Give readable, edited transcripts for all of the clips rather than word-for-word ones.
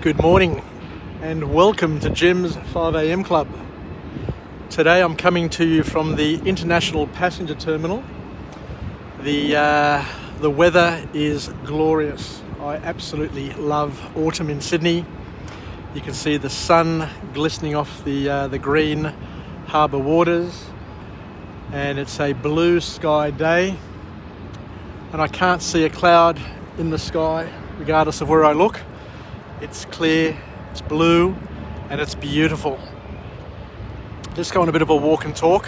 Good morning and welcome to Jim's 5am Club. Today I'm coming to you from the International Passenger Terminal. The weather is glorious. I absolutely love autumn in Sydney. You can see the sun glistening off the green harbour waters, and it's a blue sky day, and I can't see a cloud in the sky regardless of where I look. It's clear, it's blue, and it's beautiful. Let's go on a bit of a walk and talk.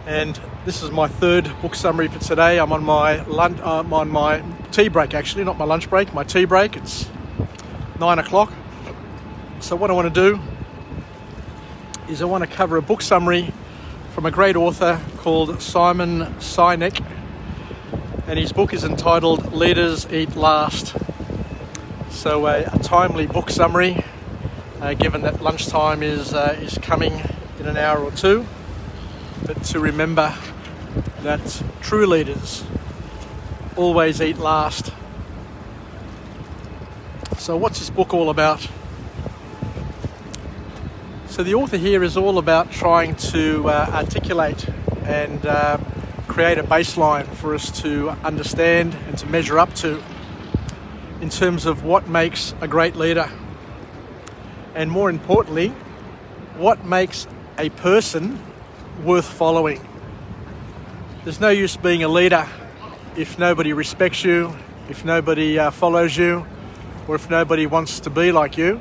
And this is my third book summary for today. I'm on my on my tea break, actually, not my lunch break, my tea break. It's 9 o'clock. So what I want to do is I want to cover a book summary from a great author called Simon Sinek. And his book is entitled Leaders Eat Last. So a timely book summary, given that lunchtime is coming in an hour or two, but to remember that true leaders always eat last. So what's this book all about? So the author here is all about trying to articulate and create a baseline for us to understand and to measure up to in terms of what makes a great leader, and more importantly, what makes a person worth following. There's no use being a leader if nobody respects you, if nobody follows you, or if nobody wants to be like you.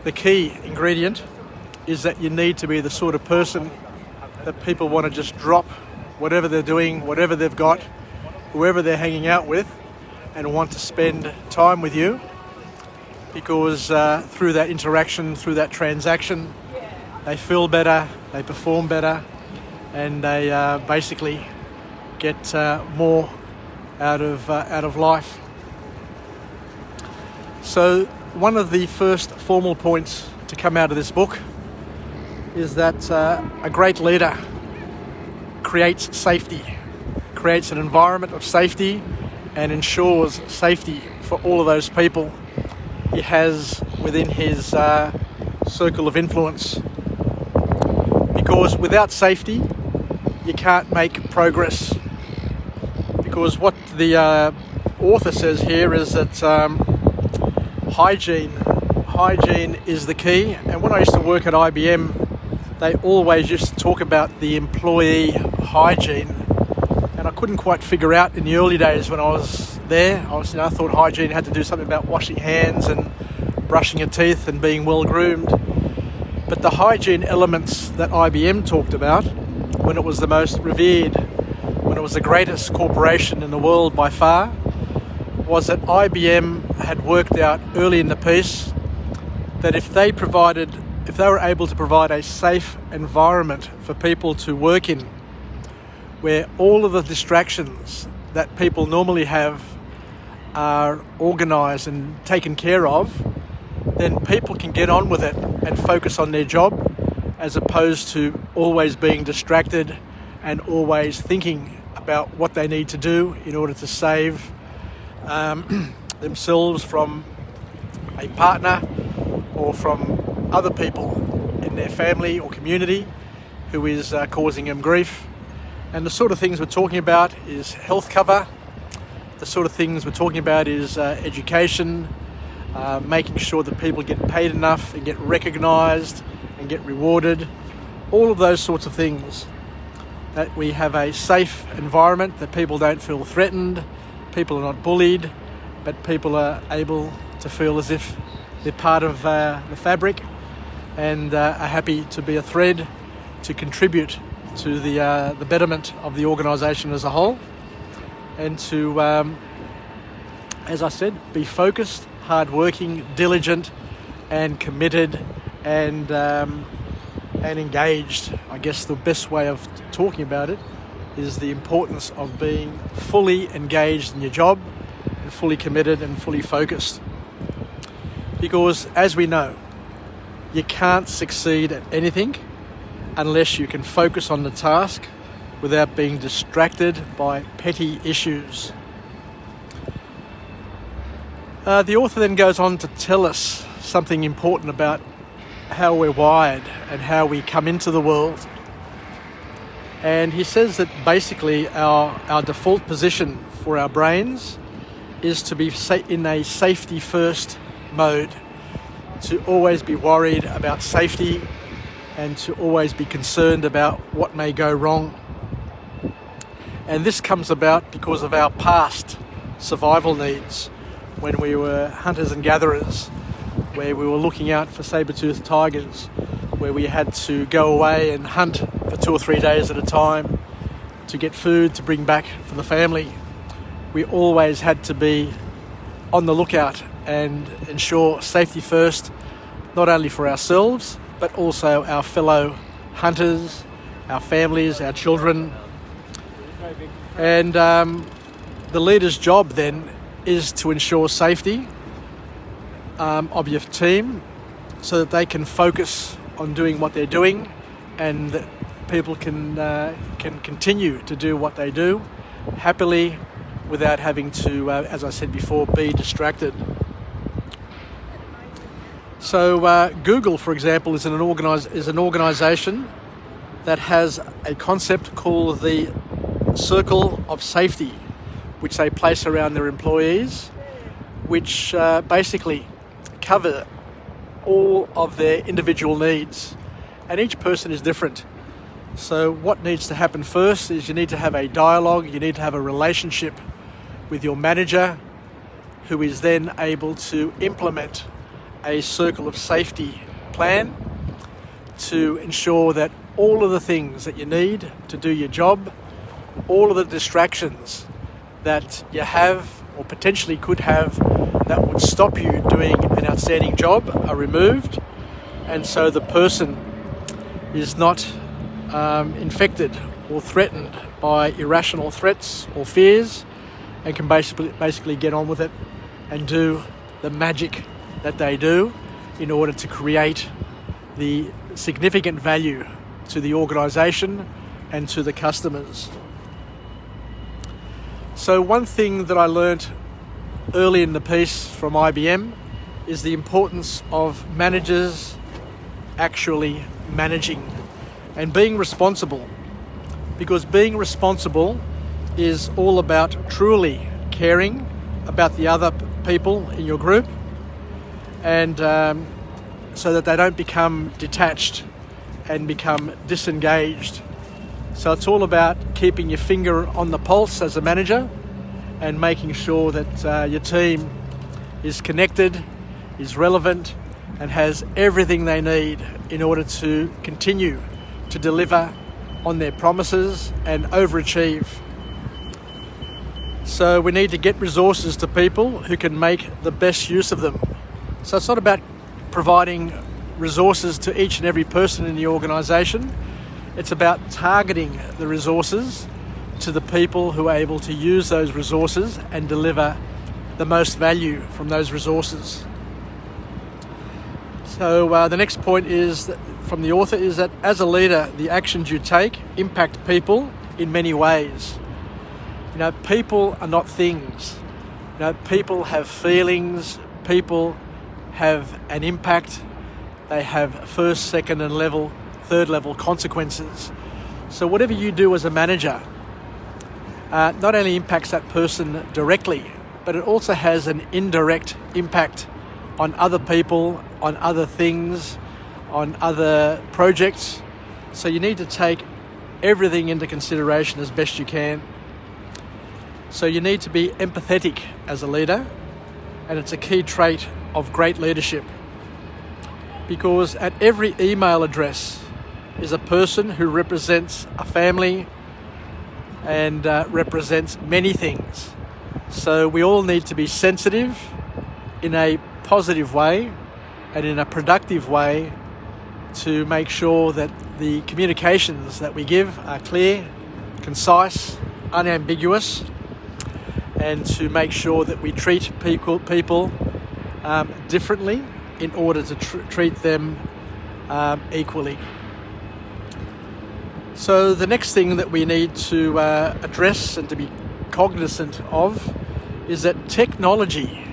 The key ingredient is that you need to be the sort of person that people want to just drop whatever they're doing, whatever they've got, whoever they're hanging out with, and want to spend time with you, because through that interaction, through that transaction, they feel better, they perform better, and they basically get more out of life. So one of the first formal points to come out of this book is that a great leader creates safety, creates an environment of safety, and ensures safety for all of those people he has within his circle of influence. Because without safety, you can't make progress. Because what the author says here is that hygiene is the key. And when I used to work at IBM, they always used to talk about the employee hygiene. And I couldn't quite figure out in the early days when I was there. I thought hygiene had to do something about washing hands and brushing your teeth and being well groomed. But the hygiene elements that IBM talked about when it was the most revered, when it was the greatest corporation in the world by far, was that IBM had worked out early in the piece that if they were able to provide a safe environment for people to work in, where all of the distractions that people normally have are organised and taken care of, then people can get on with it and focus on their job, as opposed to always being distracted and always thinking about what they need to do in order to save themselves from a partner or from other people in their family or community who is causing them grief. And the sort of things we're talking about is health cover. The sort of things we're talking about is education, making sure that people get paid enough and get recognised and get rewarded. All of those sorts of things. That we have a safe environment, that people don't feel threatened, people are not bullied, but people are able to feel as if they're part of the fabric and are happy to be a thread to contribute to the betterment of the organisation as a whole, and to, as I said, be focused, hard-working, diligent, and committed, and engaged. I guess the best way of talking about it is the importance of being fully engaged in your job, and fully committed and fully focused. Because, as we know, you can't succeed at anything unless you can focus on the task without being distracted by petty issues. The author then goes on to tell us something important about how we're wired and how we come into the world. And he says that basically our default position for our brains is to be in a safety first mode, to always be worried about safety and to always be concerned about what may go wrong. And this comes about because of our past survival needs when we were hunters and gatherers, where we were looking out for saber-toothed tigers, where we had to go away and hunt for 2 or 3 days at a time to get food to bring back for the family. We always had to be on the lookout and ensure safety first, not only for ourselves, but also our fellow hunters, our families, our children. And the leader's job then is to ensure safety of your team so that they can focus on doing what they're doing and that people can continue to do what they do happily without having to, as I said before, be distracted. So Google, for example, is an organisation that has a concept called the circle of safety, which they place around their employees, which basically cover all of their individual needs. And each person is different. So what needs to happen first is you need to have a dialogue, you need to have a relationship with your manager, who is then able to implement a circle of safety plan to ensure that all of the things that you need to do your job, all of the distractions that you have or potentially could have that would stop you doing an outstanding job are removed, and so the person is not infected or threatened by irrational threats or fears and can basically get on with it and do the magic that they do in order to create the significant value to the organisation and to the customers. So one thing that I learnt early in the piece from IBM is the importance of managers actually managing and being responsible, because being responsible is all about truly caring about the other people in your group, and so that they don't become detached and become disengaged. So it's all about keeping your finger on the pulse as a manager and making sure that your team is connected, is relevant, and has everything they need in order to continue to deliver on their promises and overachieve. So we need to get resources to people who can make the best use of them. So it's not about providing resources to each and every person in the organisation. It's about targeting the resources to the people who are able to use those resources and deliver the most value from those resources. So the next point is that, from the author, is that as a leader, the actions you take impact people in many ways. You know, people are not things. You know, people have feelings, people have an impact, they have first, second and third level consequences. So whatever you do as a manager not only impacts that person directly, but it also has an indirect impact on other people, on other things, on other projects. So you need to take everything into consideration as best you can. So you need to be empathetic as a leader, and it's a key trait of great leadership, because at every email address is a person who represents a family and represents many things. So we all need to be sensitive in a positive way and in a productive way to make sure that the communications that we give are clear, concise, unambiguous, and to make sure that we treat people differently in order to treat them equally. So the next thing that we need to address and to be cognizant of is that technology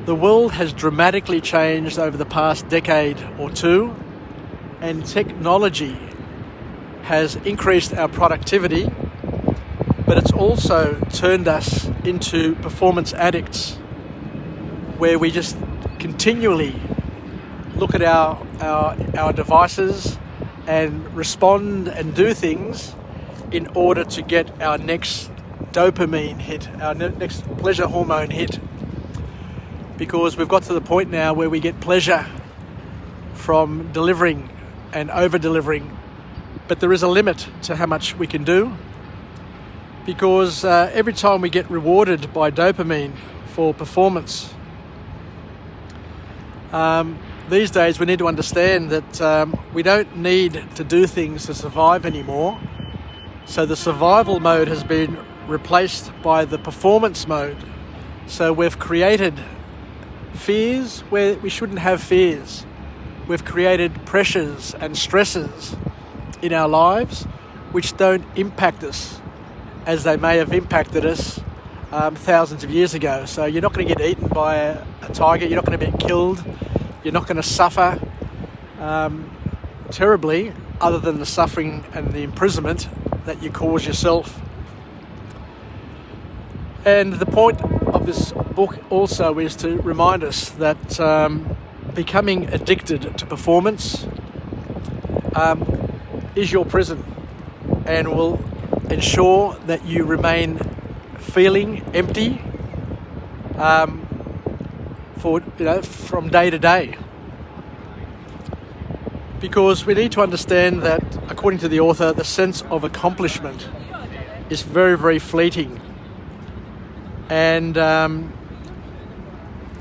The world has dramatically changed over the past decade or two, and technology has increased our productivity, but it's also turned us into performance addicts, where we just continually look at our devices and respond and do things in order to get our next dopamine hit, our next pleasure hormone hit. Because we've got to the point now where we get pleasure from delivering and over-delivering, but there is a limit to how much we can do, because every time we get rewarded by dopamine for performance, these days we need to understand that we don't need to do things to survive anymore. So the survival mode has been replaced by the performance mode. So we've created fears where we shouldn't have fears. We've created pressures and stresses in our lives which don't impact us as they may have impacted us thousands of years ago. So you're not going to get eaten by a tiger, you're not going to be killed, you're not going to suffer terribly, other than the suffering and the imprisonment that you cause yourself. And the point of this book also is to remind us that becoming addicted to performance is your prison, and will ensure that you remain feeling empty from day to day. Because we need to understand that, according to the author, the sense of accomplishment is very, very fleeting, and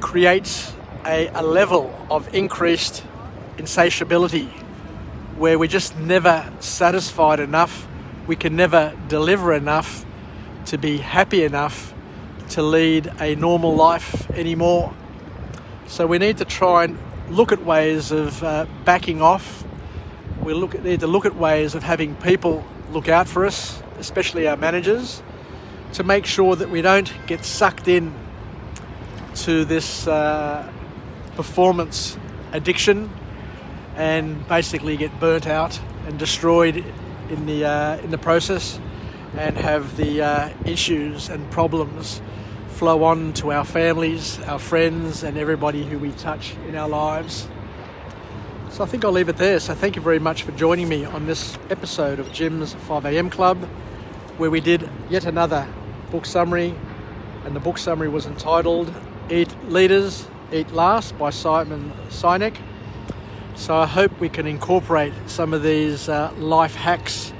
creates a level of increased insatiability where we're just never satisfied enough, we can never deliver enough to be happy enough to lead a normal life anymore. So we need to try and look at ways of backing off. We need to look at ways of having people look out for us, especially our managers, to make sure that we don't get sucked in to this performance addiction and basically get burnt out and destroyed in the process, and have the issues and problems flow on to our families, our friends, and everybody who we touch in our lives. So I think I'll leave it there. So thank you very much for joining me on this episode of Jim's 5am Club, where we did yet another book summary, and the book summary was entitled Eat Leaders, Eat Last by Simon Sinek. So I hope we can incorporate some of these life hacks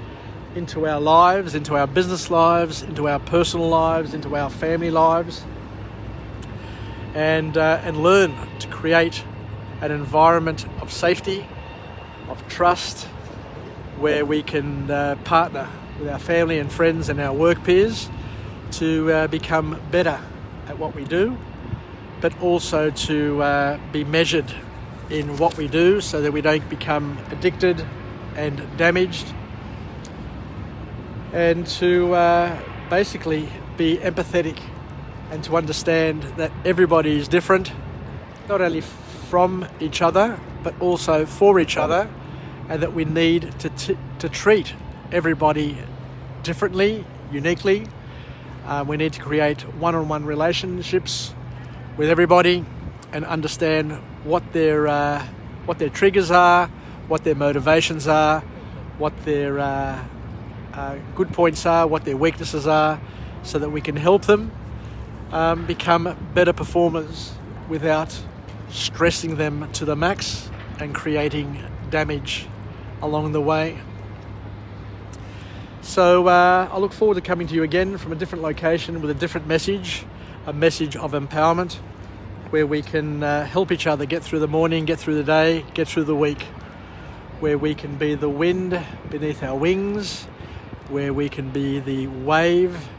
into our lives, into our business lives, into our personal lives, into our family lives, and learn to create an environment of safety, of trust, where we can partner with our family and friends and our work peers to become better at what we do, but also to be measured in what we do so that we don't become addicted and damaged, and to basically be empathetic and to understand that everybody is different, not only from each other but also for each other, and that we need to treat everybody differently, uniquely. We need to create one-on-one relationships with everybody and understand what their triggers are, what their motivations are, what their good points are, what their weaknesses are, so that we can help them become better performers without stressing them to the max and creating damage along the way. So I look forward to coming to you again from a different location with a different message, a message of empowerment, where we can help each other get through the morning, get through the day, get through the week, where we can be the wind beneath our wings, where we can be the wave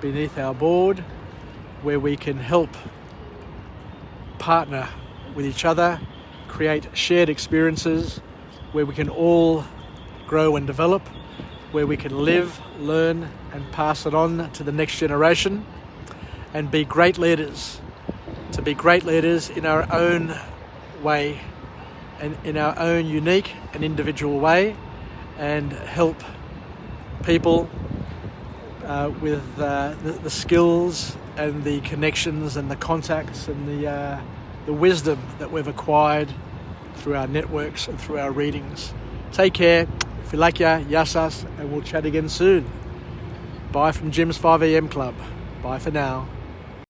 beneath our board, where we can help partner with each other, create shared experiences, where we can all grow and develop, where we can live, learn, and pass it on to the next generation, and be great leaders to be great leaders in our own way and in our own unique and individual way, and help people with the skills and the connections and the contacts and the wisdom that we've acquired through our networks and through our readings. Take care, Filakia, Yassas, and we'll chat again soon. Bye from Jim's 5am Club. Bye for now.